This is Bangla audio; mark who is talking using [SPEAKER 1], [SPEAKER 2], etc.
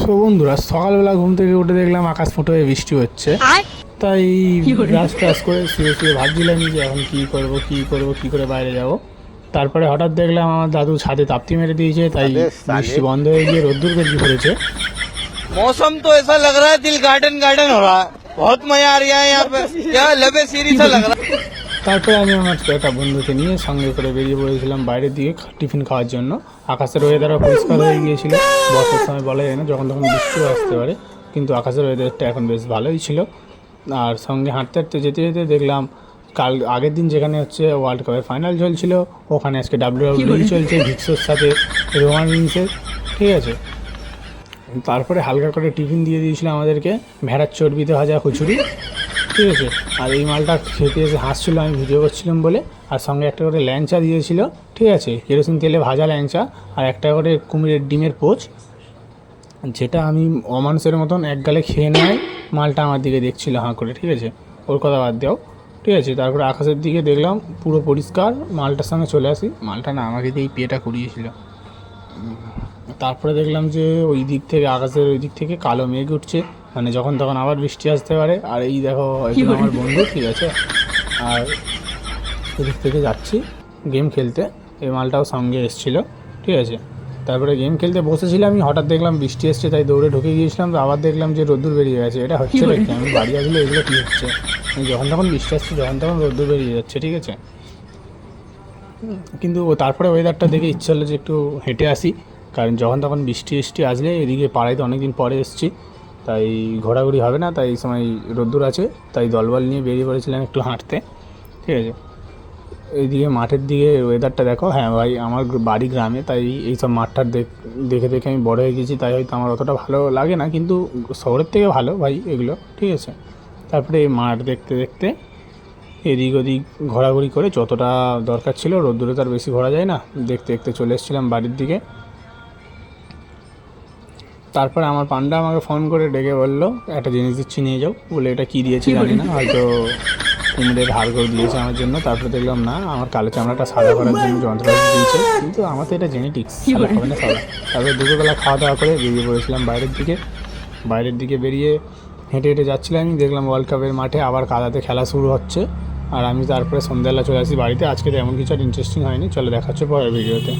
[SPEAKER 1] সো বন্ধুরা, সকালবেলা ঘুম থেকে উঠে দেখলাম আকাশ ফুটো হয়ে বৃষ্টি হচ্ছে। তাই ব্রাশ ট্রাশ করে শুয়ে শুয়ে ভাবছিলাম যে এখন কী করে বাইরে যাব। তারপরে হঠাৎ দেখলাম আমার দাদু ছাদে তাপ্তি মেরে দিয়েছে, তাই বৃষ্টি বন্ধ হয়ে গিয়ে রোদ্দুর বেরিয়ে পড়েছে।
[SPEAKER 2] मौसम तो ऐसा लग रहा है दिल गार्डन गार्डन हो रहा है। बहुत मजा आ रहा है यहाँ पे, क्या लबे सीरी सा लग रहा है।
[SPEAKER 1] তারপরে আমি আমার একটা বন্ধুকে নিয়ে সঙ্গে করে বেরিয়ে পড়েছিলাম বাইরের দিকে টিফিন খাওয়ার জন্য। আকাশের ওয়েদারও পরিষ্কার হয়ে গিয়েছিল। বর্ষার সময় বলা যায় না, যখন তখন বৃষ্টিও আসতে পারে, কিন্তু আকাশের ওয়েদারটা এখন বেশ ভালোই ছিল। আর সঙ্গে হাঁটতে হাঁটতে যেতে যেতে দেখলাম আগের দিন যেখানে হচ্ছে ওয়ার্ল্ড কাপের ফাইনাল চলছিল, ওখানে আজকে WWE চলছে ভিক্সোর সাথে রোমান রিন্সের, ঠিক আছে। তারপরে হালকা করে টিফিন দিয়ে দিয়েছিল আমাদেরকে, ভেড়ার চর্বিতে ভাজা কচুরি, ঠিক আছে। আর এই মালটা খেতে এসে হাসছিলো আমি ভিডিও করছিলাম বলে। আর সঙ্গে একটা করে ল্যাংচা দিয়েছিল, ঠিক আছে, কেরোসিন তেলে ভাজা ল্যাংচা। আর একটা করে কুমিরের ডিমের পোচ, যেটা আমি অমানুষের মতন এক গালে খেয়ে নেয়। মালটা আমার দিকে দেখছিল হাঁ করে, ঠিক আছে, ওর কথা বাদ দাও, ঠিক আছে। তারপরে আকাশের দিকে দেখলাম পুরো পরিষ্কার, মালটার সঙ্গে চলে আসি। মালটা না আমাকে দিয়ে পেটা কুড়িয়েছিল। তারপরে দেখলাম যে ওই দিক থেকে আকাশের ওই দিক থেকে কালো মেঘ উঠছে, মানে যখন তখন আবার বৃষ্টি আসতে পারে। আর এই দেখো আমার বন্ধু, ঠিক আছে। আর ওদিক থেকে যাচ্ছি গেম খেলতে, এই মালটাও সঙ্গে এসেছিলো, ঠিক আছে। তারপরে গেম খেলতে বসেছিলাম, আমি হঠাৎ দেখলাম বৃষ্টি এসছে, তাই দৌড়ে ঢুকে গিয়েছিলাম। তো আবার দেখলাম যে রোদ্দুর বেরিয়ে গেছে। এটা হচ্ছে নাকি আমি বাড়ি আসলে এগুলো কী হচ্ছে, যখন তখন বৃষ্টি আসছে, যখন তখন রোদ্দুর বেরিয়ে যাচ্ছে, ঠিক আছে। কিন্তু তারপরে ওয়েদারটা দেখে ইচ্ছে হলো যে একটু হেঁটে আসি, কারণ যখন তখন বৃষ্টি আসলে এদিকে পাড়ায় তো অনেক দিন পরে এসেছি, তাই ঘোরাঘুরি হবে না। তাই এই সময় রোদ্দুর আছে, তাই দলবল নিয়ে বেরিয়ে পড়েছিলাম একটু হাঁটতে, ঠিক আছে। এইদিকে মাঠের দিকে ওয়েদারটা দেখো। হ্যাঁ ভাই, আমার বাড়ি গ্রামে, তাই এইসব মাঠটার দেখে দেখে আমি বড় হয়ে গেছি, তাই হয়তো আমার অতটা ভালো লাগে না, কিন্তু শহরের থেকে ভালো ভাই এগুলো, ঠিক আছে। তারপরে এই মাঠ দেখতে দেখতে এদিক ওদিক ঘোরাঘুরি করে যতটা দরকার ছিল, রোদ্দুরে তো আর বেশি ঘোরা যায় না, দেখতে দেখতে চলে এসেছিলাম বাড়ির দিকে। তারপরে আমার পান্ডা আমাকে ফোন করে ডেকে বললো একটা জিনিস দিচ্ছি নিয়ে যাও, বলে এটা কী দিয়েছে জানি না, হয়তো কুমিরের হাড়গোড় দিয়েছে আমার জন্য। তারপরে দেখলাম না, আমার কালো চামড়াটা সাদা করার জন্য যন্ত্রপাতি দিয়েছে, কিন্তু আমার তো এটা জেনেটিক্স, হবে না সাদা। তারপরে দুপুরবেলা খাওয়া দাওয়া করে বেরিয়ে পড়েছিলাম বাইরের দিকে বেরিয়ে হেঁটে হেঁটে যাচ্ছিলাম। আমি দেখলাম ওয়ার্ল্ড কাপের মাঠে আবার কাদাতে খেলা শুরু হচ্ছে। আর আমি তারপরে সন্ধ্যাবেলা চলে আসি বাড়িতে। আজকে তো এমন কিছু আর ইন্টারেস্টিং হয়নি, চলে দেখা হচ্ছে পরের ভিডিওতে।